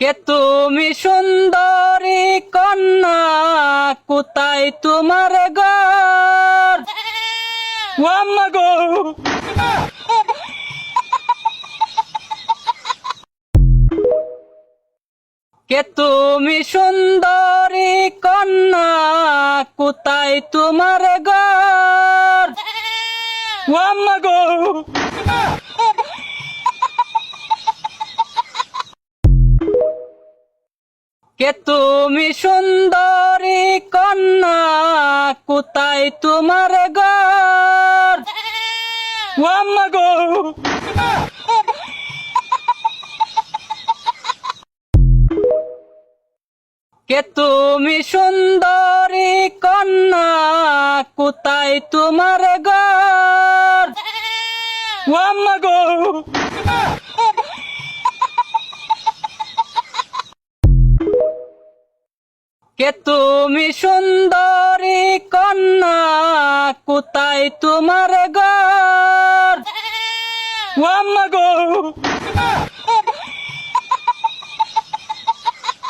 কে তুমি সুন্দরী কন্যা, কোথায় তোমার ঘর? ও আম্মা গো, কে তুমি সুন্দরী কন্যা, কোথায় তোমার ঘর? ও আম্মা গো, কে তুমি সুন্দরী কন্যা, কোথায় তোমার ঘর? ও আম্মা গো, কে তুমি সুন্দরী কন্যা, কোথায় তোমার ঘর? ও আম্মা গো, কে তুমি সুন্দরী কন্যা, কোথায় তোমার ঘর? ও আম্মা গো।